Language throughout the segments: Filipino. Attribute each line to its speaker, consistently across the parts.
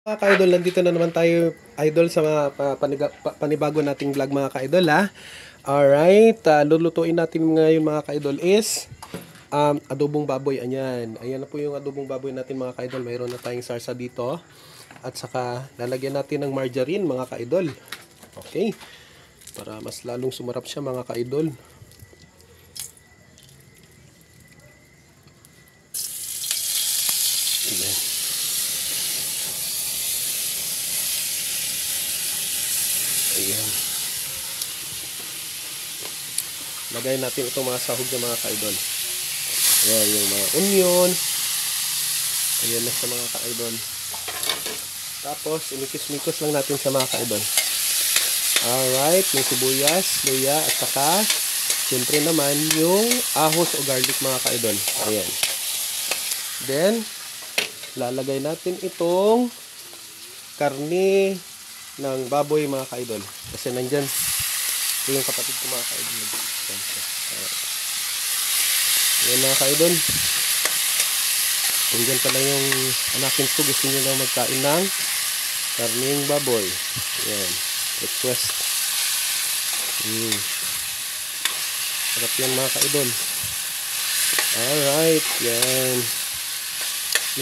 Speaker 1: Mga ka-idol, nandito na naman tayo, idol, sa mga panibago nating vlog, mga ka-idol, ha. Alright, lulutuin natin ngayon, mga ka-idol, is adobong baboy. Ayan na po yung adobong baboy natin, mga ka-idol. Mayroon na tayong sarsa dito. At saka lalagyan natin ng margarine, mga ka-idol. Okay, para mas lalong sumarap siya, mga ka-idol. Ayan. Ayan. Lagay natin itong mga sahog ng mga ka-idol. Ayan, yung mga onion. Ayan na sa mga ka-idol. Tapos, imikis-mikos lang natin sa mga ka-idol. Alright, yung sibuyas, luya, at saka, siyempre naman, yung ahos o garlic, mga ka-idol. Ayan. Then, lalagay natin itong karne ng baboy, mga ka-idol. Kasi nandyan, ito yung kapatid ko, mga ka-idol. Ayan, mga ka-idol. Nandyan pala yung anakin ko. Gusto nyo lang magkain ng karning baboy. Ayan. Request. Sarap yan, mga ka-idol. Alright. Yan.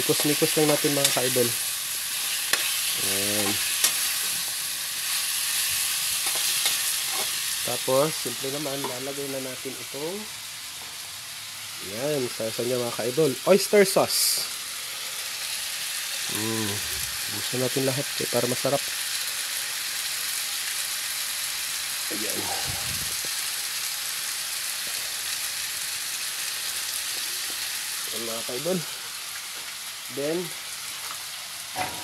Speaker 1: Nikos-nikos lang natin, mga ka-idol. Ayan. Tapos, simple naman, lalagay na natin itong yan, sarsa niya, mga ka-idol. Oyster sauce. Busan natin lahat para masarap. Ayan. Ayan, mga ka-idol. Then,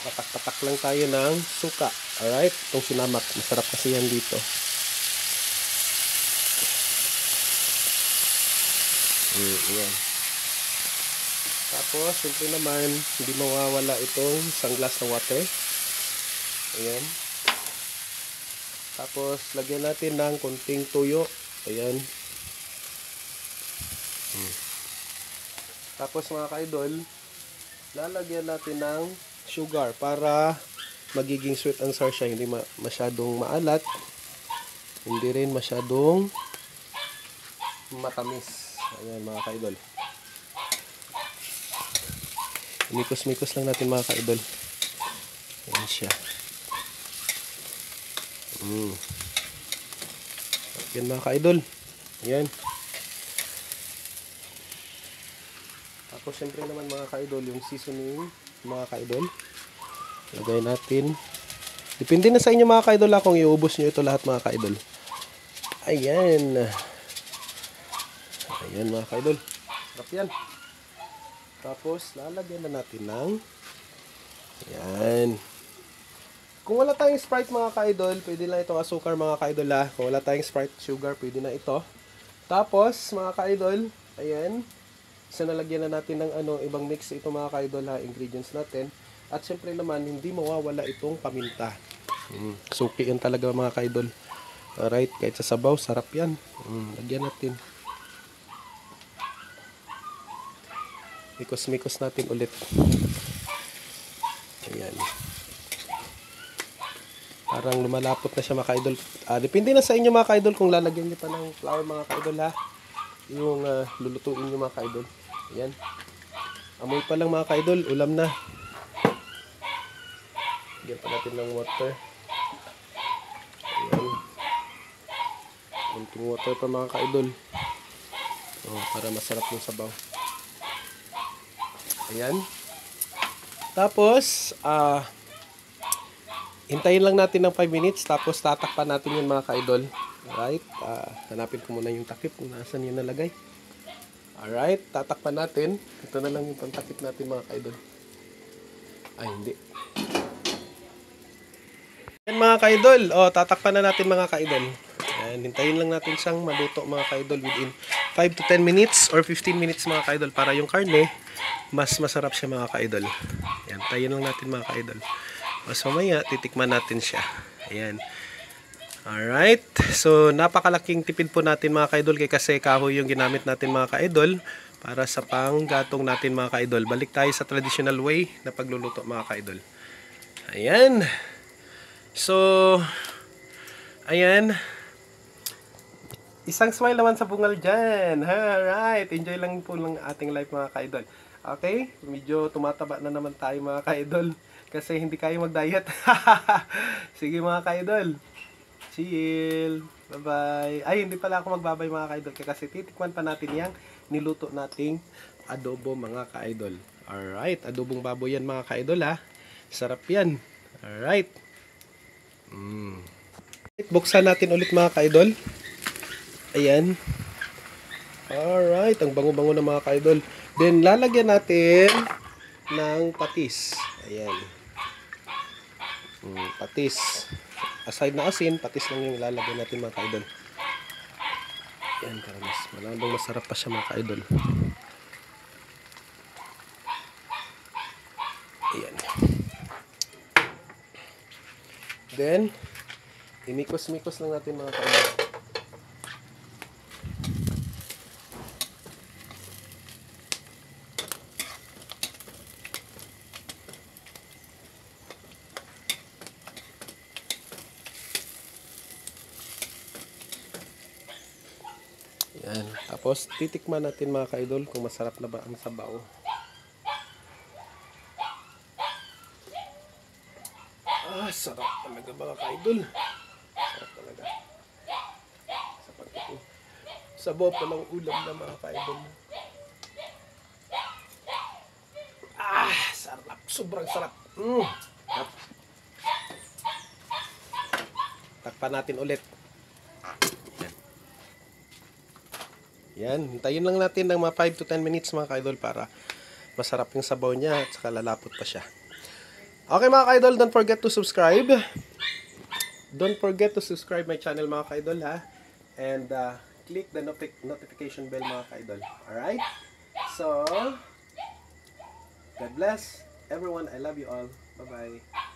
Speaker 1: patak-patak lang tayo ng suka. Alright, itong sinamak. Masarap kasi yan dito. Ayan. Tapos, simple naman, hindi mawawala itong isang glass ng water. Ayan. Tapos, lagyan natin ng konting tuyo. Ayan. Tapos, mga ka-idol, lalagyan natin ng sugar para magiging sweet ang sarsa. Hindi masyadong maalat. Hindi rin masyadong matamis. Ayan, mga ka-idol. Mikos-mikos lang natin, mga ka-idol. Ayan siya. Ayan, mga ka-idol. Ayan. Tapos, syempre naman, mga ka-idol, yung seasoning, mga ka-idol. Lagay natin. Depende na sa inyo, mga ka-idol, kung iubos nyo ito lahat, mga ka-idol. Ayan. Ayan, mga ka-idol. Sarap yan. Tapos, lalagyan na natin ng ayan. Kung wala tayong Sprite, mga ka-idol, pwede lang itong asukar, mga ka-idol, ha. Kung wala tayong Sprite, sugar, pwede na ito. Tapos, mga ka-idol, ayan. Isa nalagyan na natin ng ibang mix ito, mga ka-idol, ha, ingredients natin. At syempre naman, hindi mawawala itong paminta. Suki yan talaga, mga ka-idol. Alright, kahit sa sabaw, sarap yan. Lagyan natin. Mikos-mikos natin ulit. Ayan. Parang lumalapot na siya, mga ka-idol. Depende na sa inyo, mga ka-idol, kung lalagyan nyo pa ng flour, mga ka-idol, ha. Yung lulutuin nyo, mga ka-idol. Ayan. Amoy pa lang, mga ka-idol. Ulam na. Lagyan pa natin ng water. Ayan. Kunting water pa, mga ka-idol. Para masarap yung sabaw. Ayan. Tapos, hintayin lang natin ng 5 minutes. Tapos, tatakpan natin yun, mga ka-idol. Alright. Hanapin ko muna yung takip kung nasan yun nalagay. Alright. Tatakpan natin. Ito na lang yung pantakip natin, mga ka-idol. Ay, hindi. Ayan, mga ka-idol. Tatakpan na natin, mga ka-idol. Ayan. Hintayin lang natin siyang maluto, mga ka-idol, within 5 to 10 minutes or 15 minutes, mga ka-idol, para yung karne mas masarap siya, mga ka-idol. Ayan, tayo lang natin, mga ka-idol. Mas mamaya, titikman natin siya. Ayan. Alright. So, napakalaking tipid po natin, mga ka-idol, kasi kahoy yung ginamit natin, mga ka-idol, para sa panggatong natin, mga ka-idol. Balik tayo sa traditional way na pagluluto, mga ka-idol. Ayan. So, ayan. Isang smile naman sa bungal dyan. Alright. Enjoy lang po ng ating life mga ka-idol. Okay? Medyo tumataba na naman tayo mga ka-idol. Kasi hindi kayo mag-diet. Sige mga ka-idol. Chill. Bye-bye. Ay, hindi pala ako magbabay mga ka-idol. Kasi titikman pa natin yung niluto nating adobo mga ka-idol. Alright. Adobong baboy yan mga ka-idol ha. Sarap yan. Alright. Buksan natin ulit mga ka-idol. Ayan. Alright. Ang bango-bango na mga ka-idol. Then, lalagyan natin ng patis. Ayan. Patis. Aside na asin, patis lang yung lalagyan natin mga ka-idol. Ayan. Para mas malamang masarap pa siya mga ka-idol. Ayan. Then, imikos-mikos lang natin mga ka-idol. Yan. Tapos, titikman natin mga ka-idol kung masarap na ba ang sabaw. Sarap talaga mga ka-idol. Sarap talaga. Sabaw pa lang ulam na mga ka-idol. Sarap. Sobrang sarap. Takpan natin ulit. Yan, hintayin lang natin ng mga 5 to 10 minutes mga ka-idol para masarap yung sabaw niya at saka lalapot pa siya. Okay mga ka-idol, don't forget to subscribe. Don't forget to subscribe my channel mga ka-idol ha. And click the notification bell mga ka-idol. Alright? So, God bless everyone. I love you all. Bye-bye.